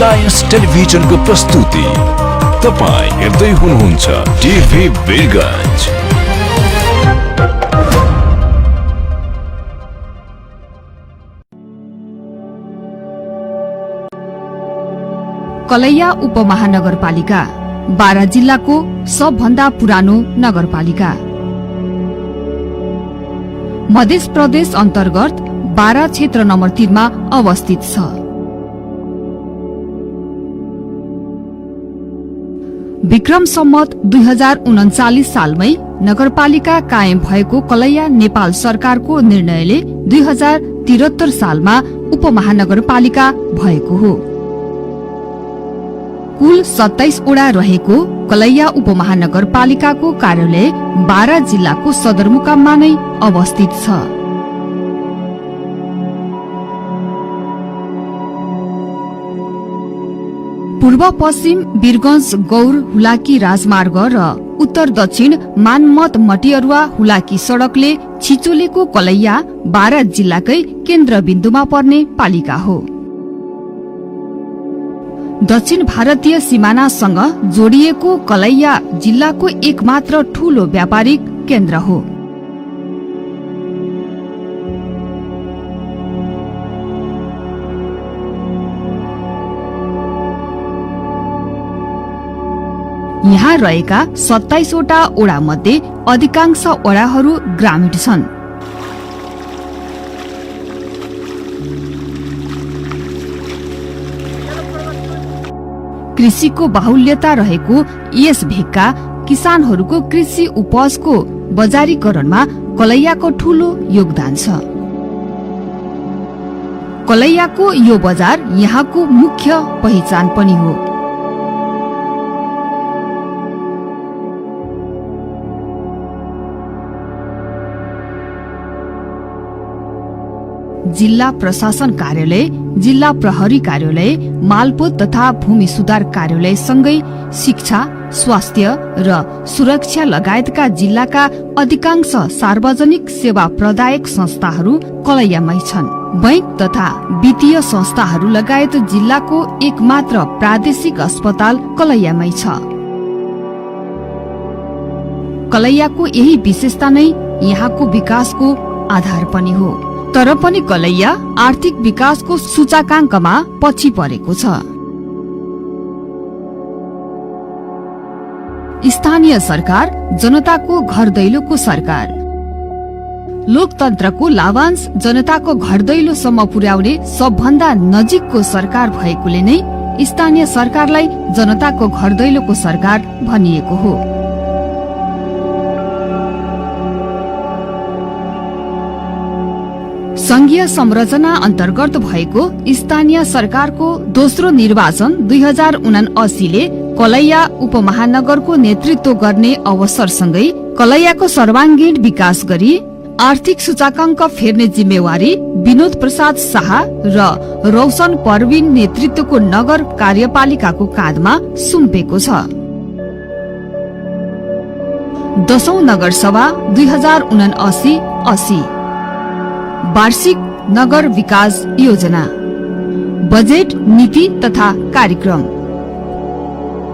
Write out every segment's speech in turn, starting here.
Reliance टेलिभिजनको प्रस्तुति। तपाईँ हेर्दै हुनुहुन्छ टिभी वीरगञ्ज। कलैया उपमहानगरपालिका बारा जिल्लाको सबभन्दा पुरानो नगरपालिका। मध्य प्रदेश अन्तर्गत बारा क्षेत्र नम्बर 3 मा अवस्थित छ। विक्रम सम्वत 2039 सालमै नगरपालिका कायम भएको कलैया नेपाल सरकारको निर्णयले 2073 सालमा उपमहानगरपालिका भएको हो। कुल 27 वडा रहेको कलैया उपमहानगरपालिकाको कार्यालय बारा जिल्लाको सदरमुकाममा नै अवस्थित छ। पूर्व पश्चिम वीरगञ्ज गौर हुलाकी राजमार्ग र उत्तर दक्षिण मानमत मटियरुवा हुलाकी सड़कले छिचोलेको कलैया बारा जिल्लाकै केन्द्रबिन्दुमा पर्ने पालिका हो। दक्षिण भारतीय सिमानासँग जोडिएको कलैया जिल्लाको एकमात्र ठूलो व्यापारिक केन्द्र हो। यहाँ रहेका 27 वटा वडा मध्ये अधिकांश वडाहरू ग्रामीण छन्। कृषिको बाहुल्यता रहेको यस भेगका किसानहरूको कृषि उपजको बजारीकरणमा कलैयाको ठूलो योगदान छ। कलैयाको यो बजार यहाँको मुख्य पहिचान पनि हो। जिल्ला प्रशासन कार्यालय, जिल्ला प्रहरी कार्यालय, मालपोत तथा भूमि सुधार कार्यालय सँगै शिक्षा, स्वास्थ्य र सुरक्षा लगायतका जिल्लाका अधिकांश सार्वजनिक सेवा प्रदायक संस्थाहरू कलैयामै छन्। बैंक तथा वित्तीय संस्थाहरू लगायत जिल्लाको एकमात्र प्रादेशिक अस्पताल कलैयामै छ। कलैयाको यही विशेषता नै यहाँको विकासको आधार पनि हो। तर पनि कलैया आर्थिक विकासको सूचकाङ्कमा पछि परेको छ। स्थानीय सरकार जनताको घर दैलोको सरकार। लोकतन्त्रको लाभांश जनताको घर दैलोसम्म पुर्याउने सबभन्दा नजिकको सरकार भएकोले नै स्थानीय सरकारलाई जनताको घर दैलोको सरकार भनिएको हो। संघीय संरचना अन्तर्गत भएको स्थानीय सरकारको दोस्रो निर्वाचन 2079 ले कलैया उपमहानगरको नेतृत्व गर्ने अवसरसँगै कलैयाको सर्वाङ्गीण विकास गरी आर्थिक सूचकाङ्क फेर्ने जिम्मेवारी विनोद प्रसाद शाह र रोशन परवीन नेतृत्वको नगर कार्यपालिकाको काँधमा सुम्पेको छ। 10औं नगरसभा 2079-80 वार्षिक नगर विकास योजना, बजेट, नीति तथा कार्यक्रम।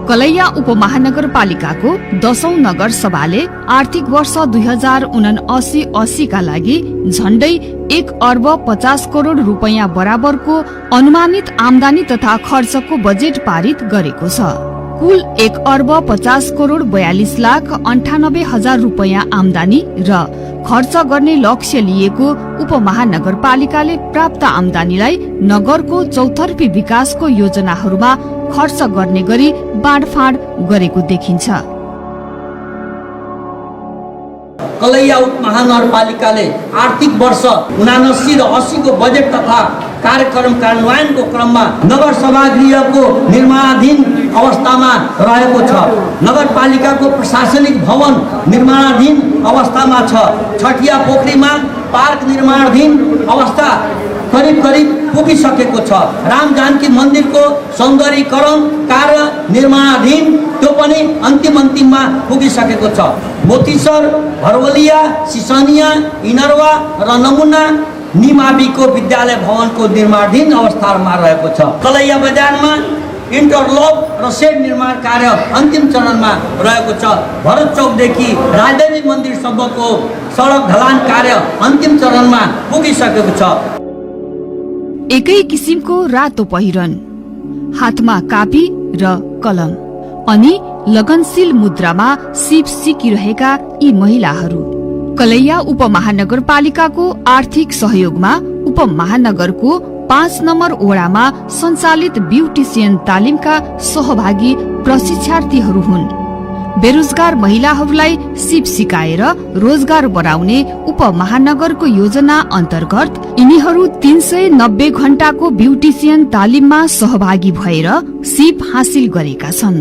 कलैया उपमहानगरपालिकाको 10औं नगर सभाले आर्थिक वर्ष 2079-80 का लागि झण्डै 1 अर्ब 50 करोड़ रुपैयाँ बराबरको अनुमानित आमदानी तथा खर्चको बजेट पारित गरेको छ। कुल 1 अर्ब 50 करोड़ 42 लाख 98 हजार रुपैयाँ आमदानी र खर्च गर्ने लक्ष्य लिएको उपमहानगरपालिकाले प्राप्त आमदानीलाई नगरको चौतर्फी विकासको योजनाहरूमा खर्च गर्ने गरी बाँडफाँड गरेको देखिन्छ। कलैया उपमहानगरपालिकाले आर्थिक वर्ष 79 र 80 को बजेट तथा कार्यक्रम कार्यान्वयनको क्रममा नगर सभागृहको निर्माणाधीन अवस्थामा रहेको छ। नगरपालिकाको प्रशासनिक भवन निर्माणाधीन अवस्थामा छ। छठिया पोखरीमा पार्क निर्माणाधीन अवस्था करिब पुगिसकेको छ। राम जानकी मन्दिरको सौन्दर्यीकरण कार्य निर्माणाधीन, त्यो पनि अन्तिममा पुगिसकेको छ। मोतीसर, भरवलिया, सिसनिया, इनरवा र नमुना निमाविको विद्यालय भवनको निर्माणाधीन अवस्थामा रहेको छ। कलैया बजारमा इन्टरलक र सेड निर्माण कार्य अन्तिम चरणमा रहेको छ। भरत चौकदेखि राजदेवी मन्दिरसम्मको सडक ढलान कार्य अन्तिम चरणमा पुगिसकेको छ। एकै किसिमको रातो पहिरन, हातमा कापी र कलम अनि लगनशील मुद्रामा सिप सिकिरहेका यी महिलाहरू कलैया उपमहानगरपालिकाको आर्थिक सहयोगमा उपमहानगरको 5 नम्बर वडामा सञ्चालित ब्युटिसियन तालिमका सहभागी प्रशिक्षार्थीहरू हुन्। बेरोजगार महिलाहरूलाई सिप सिकाएर रोजगार बढाउने उपमहानगरको योजना अन्तर्गत यिनीहरू 390 घण्टाको ब्युटिसियन तालिममा सहभागी भएर सिप हासिल गरेका छन्।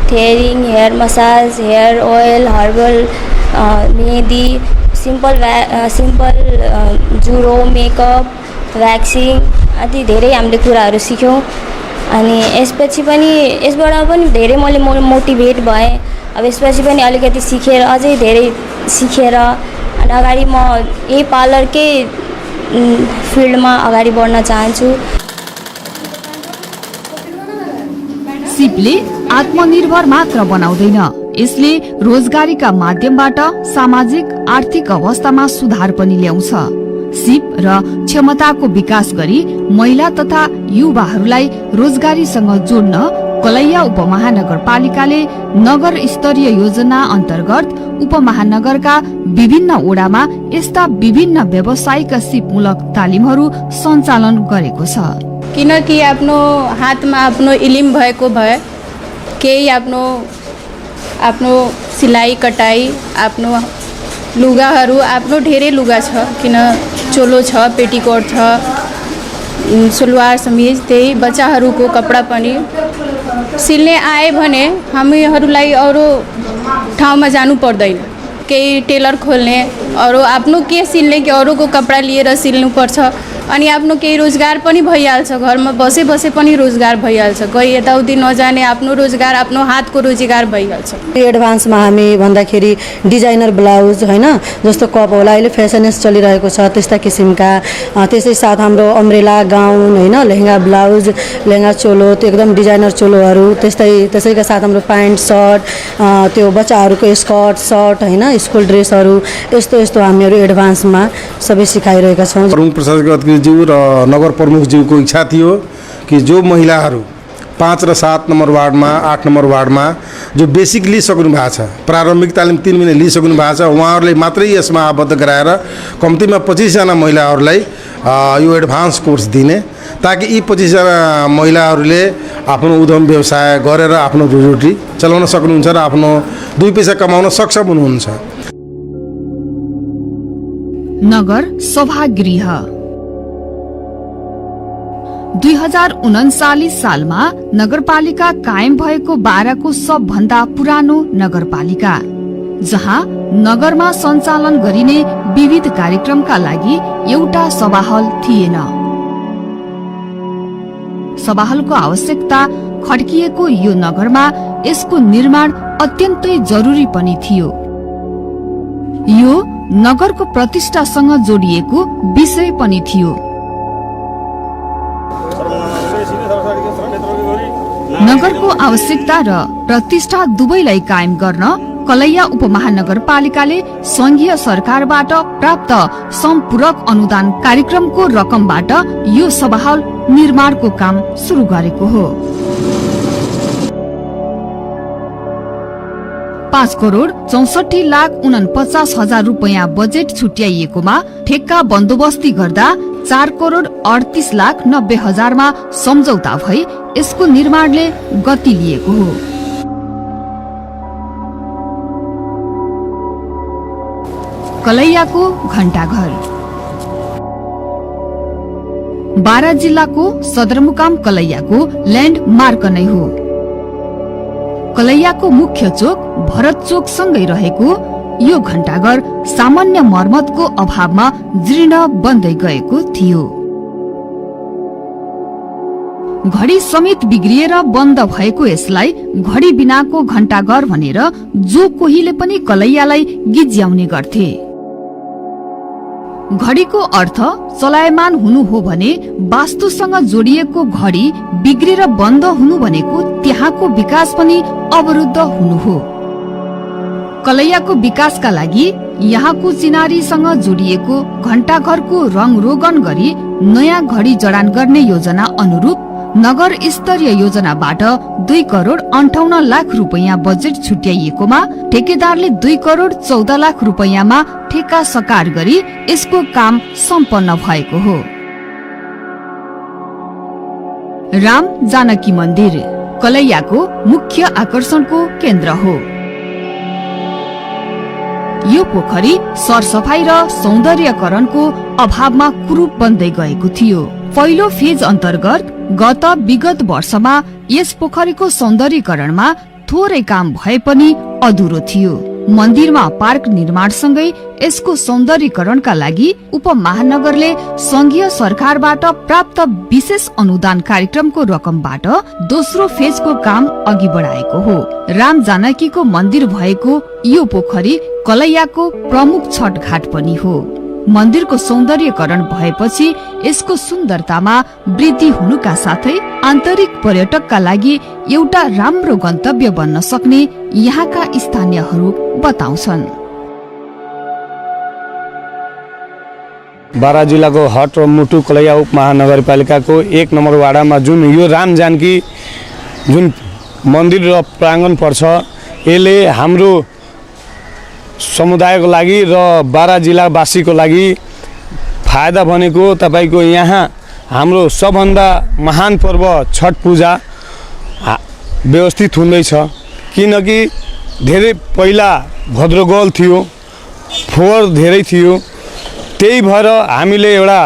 Threading, hair massage, hair oil, herbal मेहदी, सिम्पल जुरो, मेकअप, भ्याक्सिङ आदि धेरै हामीले कुराहरू सिक्यौँ। अनि यसबाट पनि धेरै मैले मोटिभेट भएँ। अब यसपछि पनि अलिकति सिकेर अझै धेरै सिकेर अनि अगाडि म यही पार्लरकै फिल्डमा अगाडि बढ्न चाहन्छु। सिपले आत्मनिर्भर मात्र बनाउँदैन, यसले रोजगारीका माध्यमबाट सामाजिक आर्थिक अवस्थामा सुधार पनि ल्याउँछ। सिप र क्षमताको विकास गरी महिला तथा युवाहरूलाई रोजगारीसँग जोड्न कलैया उपमहानगरपालिकाले नगर स्तरीय योजना अन्तर्गत उपमहानगरका विभिन्न वडामा यस्ता विभिन्न व्यावसायिक सिपमूलक तालिमहरू सञ्चालन गरेको छ। किनकि आफ्नो हातमा आफ्नो इलिम भएको भए केही आफ्नो सिलाइ कटाई आफ्नो लुगाहरू आफ्नो धेरै लुगा छ, किन चोलो छ, पेटीकोट छ, सलवार समीज, त्यही बच्चाहरूको कपडा पनि सिल्ने आए भने हामीहरूलाई अरू ठाउँमा जानु पर्दैन। केही टेलर खोल्ने अरू आफ्नो के सिल्ने कि अरूको कपडा लिएर सिल्नुपर्छ अनि आफ्नो केही रोजगार पनि भइहाल्छ। घरमा बसे पनि रोजगार भइहाल्छ। कोही यताउति नजाने आफ्नो रोजगार आफ्नो हातको रोजगार भइहाल्छ। एडभान्समा हामी भन्दाखेरि डिजाइनर ब्लाउज हैन, जस्तो कप होला, अहिले फेसनेस चलिरहेको छ त्यस्ता किसिमका, त्यसै साथ हाम्रो अम्ब्रेला गाउन हैन, लेहेंगा ब्लाउज, लेहेंगा चोलो, त्यो एकदम डिजाइनर चोलोहरू, त्यसैका साथ हाम्रो प्यान्ट सर्ट, त्यो बच्चाहरूको स्कर्ट सर्ट हैन, स्कुल ड्रेसहरू, यस्तो हामीहरू एडभान्समा सबै सिकाइरहेका छौँ। प्रमुख प्रशासक ज्यू र नगर प्रमुख ज्यूको इच्छा थियो कि जो महिलाहरू 5 र 7 नम्बर वार्डमा 8 नम्बर वार्डमा जो बेसिक लिइसक्नु भएको छ, प्रारम्भिक तालिम 3 महिना लिइसक्नु भएको छ, उहाँहरूलाई मात्रै यसमा आबद्ध गराएर कम्तीमा 25 जना महिलाहरूलाई यो एडभान्स कोर्स दिने, ताकि यी 25 जना महिलाहरूले आफ्नो उद्यम व्यवसाय गरेर आफ्नो रोजी चलाउन सक्नुहुन्छ र आफ्नो 2 पैसा कमाउन सक्षम हुनुहुन्छ। नगर सभागृह 2039 सालमा नगरपालिका कायम भएको 12 को सबभन्दा पुरानो नगरपालिका, जहाँ नगरमा सञ्चालन गरिने विविध कार्यक्रमका लागि एउटा सभाहल थिएन। सभाहलको आवश्यकता खड्किएको यो नगरमा यसको निर्माण अत्यन्तै जरुरी पनि थियो। यो नगरको प्रतिष्ठासँग जोडिएको विषय पनि थियो। नगरको आवश्यकता र प्रतिष्ठा दुवैलाई कायम गर्न कलैया उपमहानगरपालिकाले संघीय सरकारबाट प्राप्त सम्पूरक अनुदान कार्यक्रमको रकमबाट यो सभाहल निर्माणको काम सुरु गरेको हो। 5,64,49,000 रुपैयाँ बजेट छुट्याइएकोमा ठेक्का बन्दोबस्ती गर्दा 4,38,90,000 मा सम्झौता भई यसको निर्माणले गति लिएको हो। कलैयाको घण्टाघर 12 जिल्लाको सदरमुकाम कलैयाको ल्यान्डमार्क नै हो। कलैयाको मुख्य चोक भरत चोक सँगै रहेको यो घण्टाघर सामान्य मर्मतको अभावमा जीर्ण बन्दै गएको थियो। घडी समेत बिग्रिएर बन्द भएको यसलाई घडी बिनाको घण्टाघर भनेर जो कोहीले पनि कलैयालाई गिज्याउने गर्थे। घडीको अर्थ चलायमान हुनु हो भने वास्तुसँग जोडिएको घडी बिग्रेर बन्द हुनु भनेको त्यहाँको विकास पनि अवरुद्ध हुनु हो। कलैयाको विकासका लागि यहाँको चिनारीसँग जोडिएको घण्टाघरको रंग रोगन गरी नयाँ घडी जडान गर्ने योजना अनुरूप नगर स्तरीय योजनाबाट 2 करोड 58 लाख रुपैयाँ बजेट छुट्याइएकोमा ठेकेदारले 2 करोड 14 लाख रुपैयाँमा ठेक्का सकार गरी यसको काम सम्पन्न भएको हो। राम जानकी मन्दिर कलैयाको मुख्य आकर्षणको केन्द्र हो। यो पोखरी सरसफाई र सौन्दर्यकरणको अभावमा कुरूप बन्दै गएको थियो। पहिलो फेज अन्तर्गत विगत वर्षमा यस पोखरीको सौन्दर्यकरणमा थोरै काम भए पनि अधुरो थियो। मन्दिरमा पार्क निर्माणसँगै यसको सौन्दर्यकरणका लागि उपमहानगरले संघीय सरकारबाट प्राप्त विशेष अनुदान कार्यक्रमको रकमबाट दोस्रो फेजको काम अघि बढाएको हो। राम जानकीको मन्दिर भएको यो पोखरी कलैयाको प्रमुख छठ घाट पनि हो। मन्दिरको सौन्दर्यकरण भएपछि यसको सुन्दरतामा वृद्धि हुनुका साथै आन्तरिक पर्यटकका लागि एउटा राम्रो गन्तव्य बन्न सक्ने यहाँका स्थानीयहरू बताउँछन्। बारा जिल्लाको हट र मुटु कलैया उपमहानगरपालिकाको 1 नम्बर वाडामा जुन यो राम जानकी जुन मन्दिर र प्राङ्गण पर्छ, यसले हाम्रो समुदायको लागि र बारा जिल्लावासीको लागि फाइदा भनेको तपाईको यहाँ हाम्रो सबभन्दा महान पर्व छठ पूजा व्यवस्थित हुँदैछ। किनकि धेरै पहिला भद्रगोल थियो, फोहोर धेरै थियो, त्यही भएर हामीले एउटा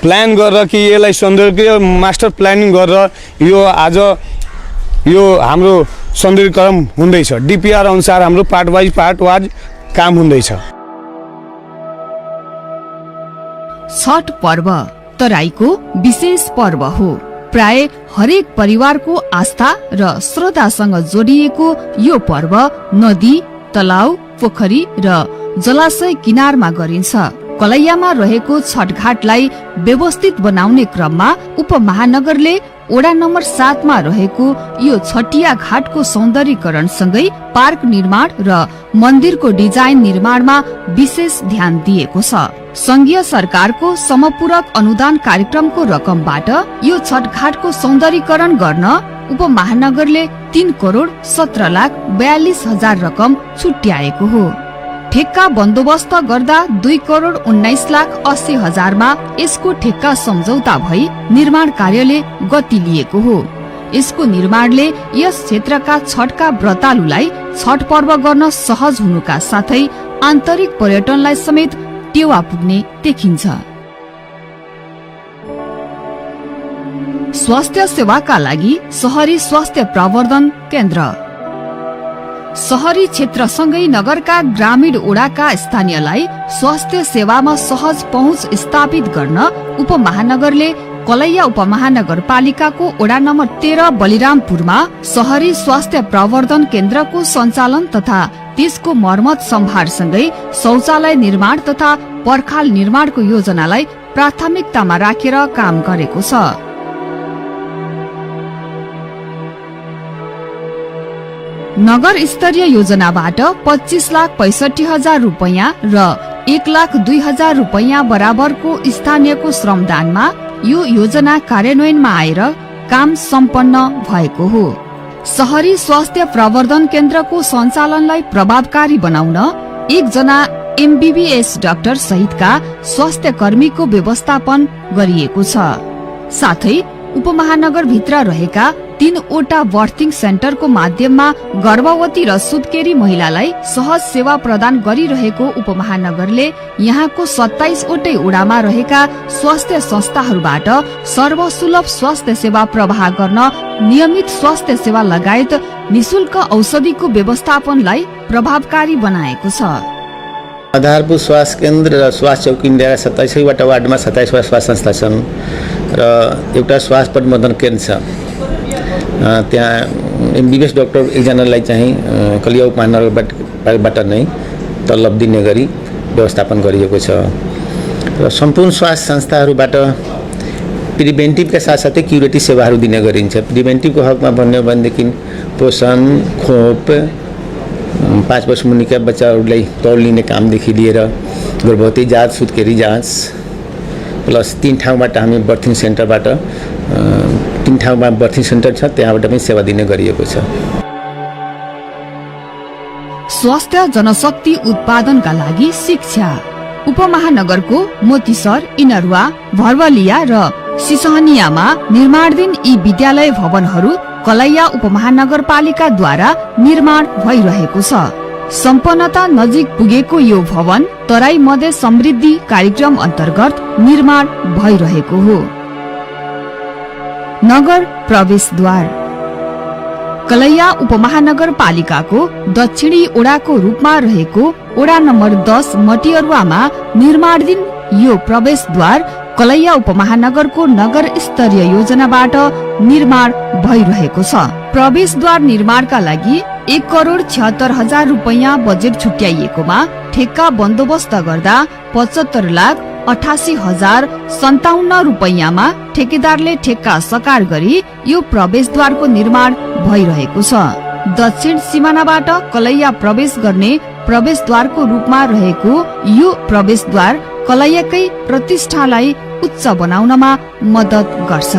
प्लान गरेर कि यसलाई सौन्दर्य मास्टर प्लानिङ गरेर यो आज यो हाम्रो सौन्दर्यकरण हुँदैछ। डिपिआर अनुसार हाम्रो पार्ट वाइज काम हुँदैछ। छठ पर्व तराईको विशेष पर्व हो। प्राय हरेक परिवारको आस्था र श्रद्धासँग जोडिएको यो पर्व नदी, तलाउ, पोखरी र जलाशय किनारमा गरिन्छ। कलैयामा रहेको छठ घाटलाई व्यवस्थित बनाउने क्रममा उपमहानगरले वडा नम्बर 7 मा रहेको यो छठिया घाटको सौन्दर्यकरणसँगै पार्क निर्माण र मन्दिरको डिजाइन निर्माणमा विशेष ध्यान दिएको छ। संघीय सरकारको समपूरक अनुदान कार्यक्रमको रकमबाट यो छठ घाटको सौन्दर्यकरण गर्न उपमहानगरले 3 करोड 17 लाख 42 हजार रकम छुट्याएको हो। ठेक्का बन्दोबस्त गर्दा 2 करोड 19 लाख 80 हजारमा यसको ठेक्का सम्झौता भई निर्माण कार्यले गति लिएको हो। यसको निर्माणले यस क्षेत्रका छठका व्रतालुलाई छठ पर्व गर्न सहज हुनुका साथै आन्तरिक पर्यटनलाई समेत टेवा पुग्ने देखिन्छ। स्वास्थ्य सेवाका लागि शहरी स्वास्थ्य प्रवर्धन केन्द्र शहरी क्षेत्रसँगै नगरका ग्रामीण ओडाका स्थानीयलाई स्वास्थ्य सेवामा सहज पहुँच स्थापित गर्न उपमहानगरले कलैया उपमहानगरपालिकाको वडा नम्बर 13 बलिरामपुरमा शहरी स्वास्थ्य प्रवर्धन केन्द्रको सञ्चालन तथा त्यसको मर्मत सम्भारसँगै शौचालय निर्माण तथा पर्खाल निर्माणको योजनालाई प्राथमिकतामा राखेर काम गरेको छ। नगर स्तरीय योजनाबाट 25 लाख 65 हजार रुपैयाँ र 1 लाख 2 हजार रुपैयाँ बराबरको स्थानीयको श्रमदानमा यो योजना कार्यान्वयनमा आएर काम सम्पन्न भएको हो। शहरी स्वास्थ्य प्रवर्धन केन्द्रको सञ्चालनलाई प्रभावकारी बनाउन 1 जना MBBS डाक्टर सहितका स्वास्थ्य कर्मीको व्यवस्थापन गरिएको छ। साथै उपमहानगर भित्र रहेका 3 वटा बर्थिङ सेन्टरको माध्यममा गर्भवती र सुत्केरी महिलालाई सहज सेवा प्रदान गरिरहेको उपमहानगरले यहाँको 27 वटै वडामा रहेका स्वास्थ्य संस्थाहरूबाट सर्वसुलभ स्वास्थ्य सेवा प्रवाह गर्न नियमित स्वास्थ्य सेवा लगायत निशुल्क औषधिको व्यवस्थापनलाई प्रभावकारी बनाएको छ। आधारभूत स्वास्थ्य केन्द्र र स्वास्थ्य चौकी मिलाएर 27 वटा वार्डमा 27 वटा स्वास्थ्य संस्था छन् र एउटा स्वास्थ्य प्रबन्धन केन्द्र छ। त्यहाँ MBBS डाक्टर एकजनालाई चाहिँ कलैया उपमहानगरबाट नै तलब दिने गरी व्यवस्थापन गरिएको छ। र सम्पूर्ण स्वास्थ्य संस्थाहरूबाट प्रिभेन्टिभका साथसाथै क्युरेटिभ सेवाहरू दिने गरिन्छ। प्रिभेन्टिभको हकमा भन्यो भनेदेखि पोषण, खोप, 5 वर्ष मुनिका बच्चाहरूलाई तौल लिने कामदेखि लिएर गर्भवती जाँच, सुत्केरी जाँच, प्लस 3 ठाउँबाट हामी बर्थिङ सेन्टरबाट 3 ठाउँमा बर्थिङ सेन्टर छ, त्यहाँबाट पनि सेवा दिने गरिएको छ। स्वास्थ्य जनशक्ति उत्पादनका लागि शिक्षा उपमहानगरको मोतीसर, इनरुवा, भरवलिया र सिसहनियामा निर्माणाधीन यी विद्यालय भवनहरू कलैया उपमहानगरपालिकाद्वारा निर्माण भइरहेको छ। सम्पन्नता नजिक पुगेको यो भवन तराई मधेस समृद्धि कार्यक्रम अन्तर्गत निर्माण भइरहेको हो। नगर प्रवेशद्वार कलैया उपमहानगरपालिकाको दक्षिणी ओडाको रूपमा रहेको ओडा नम्बर 10 मटियरुवामा निर्माणाधीन यो प्रवेशद्वार कलैया उपमहानगरको नगर स्तरीय योजनाबाट निर्माण भइरहेको छ। प्रवेशद्वार निर्माणका लागि 1,76,000 रुपैयाँ बजेट छुट्याइएकोमा ठेक्का बन्दोबस्त गर्दा 75,88,057 रुपैयाँमा ठेकेदारले ठेक्का सकार गरी यो प्रवेशद्वारको निर्माण भइरहेको छ। दक्षिण सिमानाबाट कलैया प्रवेश गर्ने प्रवेशद्वारको रूपमा रहेको यो प्रवेशद्वार कलैयाकै प्रतिष्ठालाई उच्च बनाउनमा मद्दत गर्छ।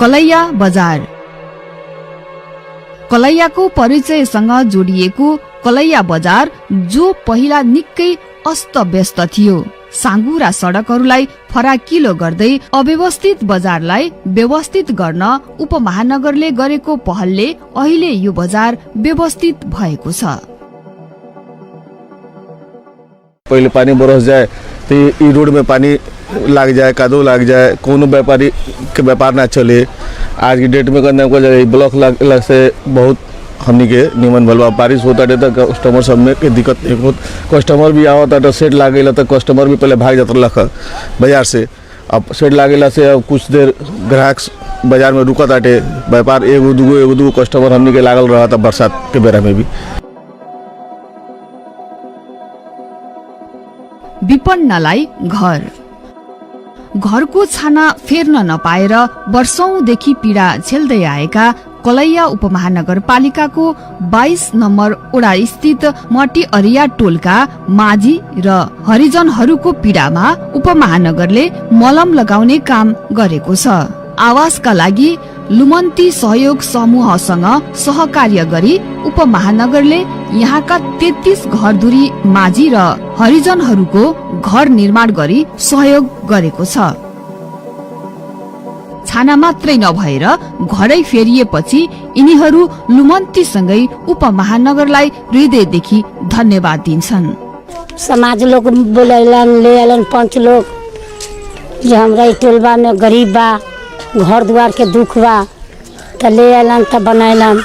कलैया बजार कलैयाको परिचयसँग जोडिएको कलैया बजार जो पहिला निकै अस्तव्यस्त थियो, साँघुरा सडकहरूलाई फराकिलो गर्दै अव्यवस्थित बजारलाई व्यवस्थित गर्न उपमहानगरले गरेको पहलले अहिले यो बजार व्यवस्थित भएको छ। पहले पानी बरस जाए तो ये रोड में पानी लग जाए, कादो लग जाए, कोनो व्यापारी के व्यापार ना चले। आज की डेट में करने को ब्लॉक लग से बहुत हमनी के निमन भलवा बारिश होता है तो कस्टमर सब में के दिक्कत एक होत। कस्टमर भी आवता तो सेट लागेला तो कस्टमर भी पहले भाग जाता लख बाजार से। अब सेट लागेला से अब कुछ देर ग्राहक बाजार में रुका ताटे, व्यापार एगो दूगो कस्टमर हमनी के लागल रहा था बरसात के बेरा में भी। विपन्नलाई घरको छाना फेर्न नपाएर वर्षौंदेखि पीडा झेल्दै आएका कलैया उपमहानगरपालिकाको 22 नम्बर ओडा स्थित मटिअरिया टोलका माझी र हरिजनहरूको पीडामा उपमहानगरले मलम लगाउने काम गरेको छ। आवासका लागि लुमन्ती सहयोग समूहसँग सहकार्य गरी उपमहानगरले यहाँका 33 घरधुरी माझी र हरिजनहरूको घर निर्माण गरी सहयोग गरेको छ। छाना मात्रै नभएर घरै फेरिएपछि यिनीहरू लुमन्तीसँगै उपमहानगरलाई हृदयदेखि धन्यवाद दिन्छन्। समाज लोग बोलेलन, ले आलन पंच लोग जो हमरा टोलबा में गरीब बा, घर द्वार के दुख बा, तो ले आलन तो बनैलन।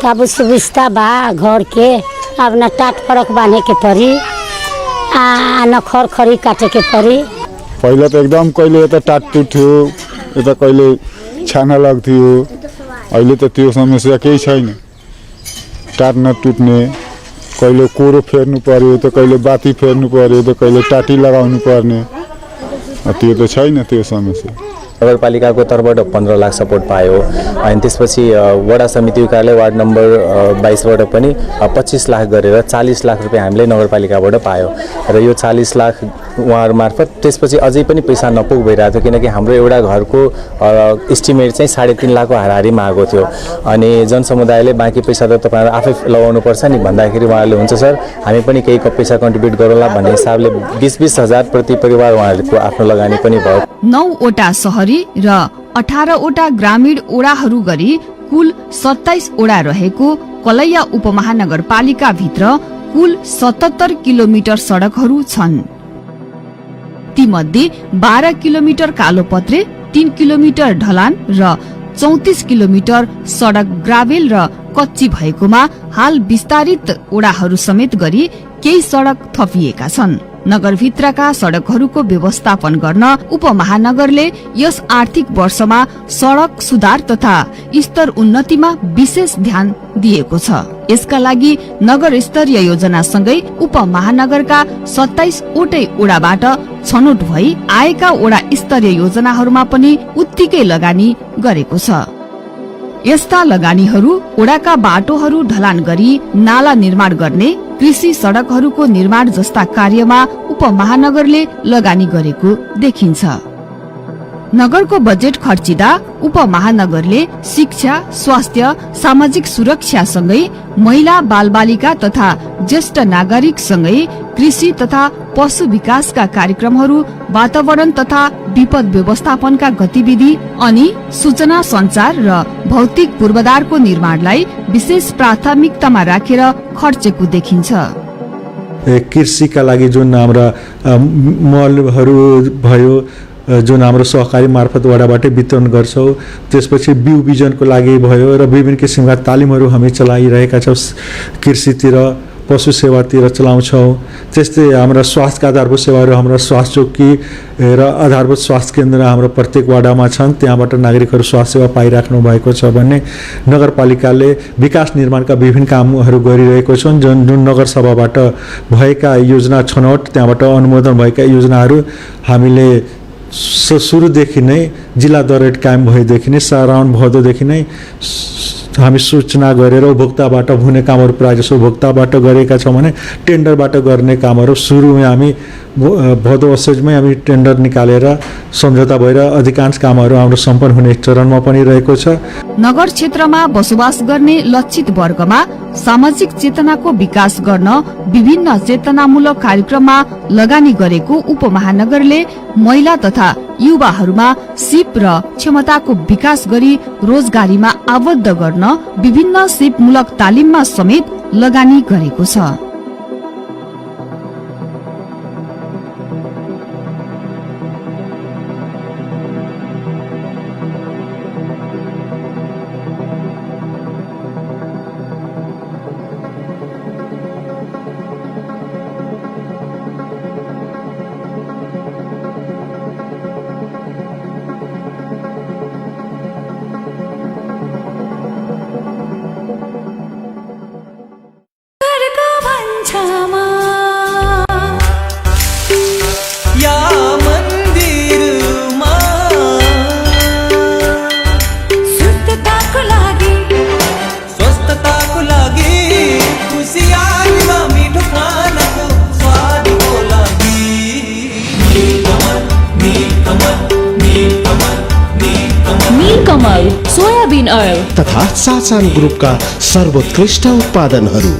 अब सुविस्ता बा घर के, अब न टाट फरक बांधे के पड़ी न खर खरी काटे के पड़ी। पहले तो एकदम कहिले तो टाट टूट थियो, यता कहिले छाना लाग्थ्यो, अहिले त त्यो समस्या केही छैन। टाट न टुट्ने, कहिले कोरो फेर्नु पर्यो त कहिले बाती फेर्नु पर्यो त कहिले टाटी लगाउनु पर्ने, त्यो त छैन त्यो समस्या। नगरपालिकाको तर्फबाट 15 लाख सपोर्ट पायो अनि त्यसपछि वडा समिति कार्यालय वार्ड नम्बर 22 बाट पनि 25 लाख गरेर 40 लाख रुपैयाँ हामीले नगरपालिकाबाट पायो र यो 40 लाख उहाँहरु मार्फत त्यसपछि अझै पनि पैसा नपुग भइरहेको थियो किनकि हाम्रो एउटा घरको एस्टिमेट चाहिँ 3.5 लाखको हाराहारीमा आएको थियो अनि जनसमुदायले बाँकी पैसा त तपाईहरु आफै लगाउनु पर्छ नि भन्दाखेरि उहाँले हुन्छ सर हामी पनि केही पैसा कन्ट्रिब्युट गरौँला भन्ने हिसाबले 20-20 हजार प्रति परिवार उहाँहरुको आफ्नो लगानी पनि भयो। 9 वटा शहरी र 18 वटा ग्रामीण ओडाहरू गरी कुल 27 ओडा रहेको कलैया उपमहानगरपालिका भित्र कुल 77 किलोमिटर सडकहरू छन्। तीमध्ये 12 किलोमिटर कालोपत्रे, 3 किलोमिटर ढलान र 34 किलोमिटर सडक ग्राभेल र कच्ची भएकोमा हाल विस्तारित ओडाहरू समेत गरी केही सडक थपिएका छन्। नगरभित्रका सड़कहरूको व्यवस्थापन गर्न उपमहानगरले यस आर्थिक वर्षमा सड़क सुधार तथा स्तर उन्नतिमा विशेष ध्यान दिएको छ। यसका लागि नगर स्तरीय योजनासँगै उपमहानगरका 27 वटै ओडाबाट छनौट भई आएका वडा स्तरीय योजनाहरूमा पनि उत्तिकै लगानी गरेको छ। यस्ता लगानीहरू वडाका बाटोहरू ढलान गरी नाला निर्माण गर्ने, कृषि सड़कहरूको निर्माण जस्ता कार्यमा उपमहानगरले लगानी गरेको देखिन्छ। नगरको बजेट खर्चिदा उपमहानगरले शिक्षा, स्वास्थ्य, सामाजिक सुरक्षासँगै महिला बालबालिका तथा ज्येष्ठ नागरिकसँगै कृषि तथा पशु विकासका कार्यक्रमहरू, वातावरण तथा विपद व्यवस्थापनका गतिविधि अनि सूचना संचार र भौतिक पूर्वाधारको निर्माणलाई विशेष प्राथमिकतामा राखेर खर्चेको देखिन्छ। कृषिका लागि जुन हाम्रा मलहरू भयो, जुन हाम्रो सहकारी मार्फत वडाबाटै वितरण गर्छौँ, त्यसपछि बिउ बिजनको लागि भयो र विभिन्न किसिमका तालिमहरू हामी चलाइरहेका छौँ। कृषितिर, पशु सेवातिर चलाउँछौँ। त्यस्तै हाम्रा स्वास्थ्यका आधारभूत सेवाहरू, हाम्रा स्वास्थ्य चौकी र आधारभूत स्वास्थ्य केन्द्र हाम्रो प्रत्येक वडामा छन्। त्यहाँबाट नागरिकहरू स्वास्थ्य सेवा पाइराख्नु भएको छ भने नगरपालिकाले विकास निर्माणका विभिन्न कामहरू गरिरहेको छन्। जुन नगरसभाबाट भएका योजना छनौट, त्यहाँबाट अनुमोदन भएका योजनाहरू हामीले सुरुदेखि नै जिल्ला दरेट कायम भएदेखि नै साराउन्ड भदौदेखि नै हामी सूचना गरेर उपभोक्ताबाट हुने कामहरू प्रायः जसो उपभोक्ताबाट गरेका छौँ भने टेन्डरबाट गर्ने कामहरू सुरुमै हामी भदौ असोजमै हामी टेन्डर निकालेर सम्झौता भएर अधिकांश कामहरू हाम्रो सम्पन्न हुने चरणमा पनि रहेको छ। नगर क्षेत्रमा बसोबास गर्ने लक्षित वर्गमा सामाजिक चेतनाको विकास गर्न विभिन्न चेतनामूलक कार्यक्रममा लगानी गरेको उपमहानगरले महिला तथा युवाहरूमा सिप र क्षमताको विकास गरी रोजगारीमा आबद्ध गर्न विभिन्न सिपमूलक तालिममा समेत लगानी गरेको छ। कमल, सोयाबीन ऑयल तथा सासान ग्रुपका सर्वोत्कृष्ट उत्पादनहरू।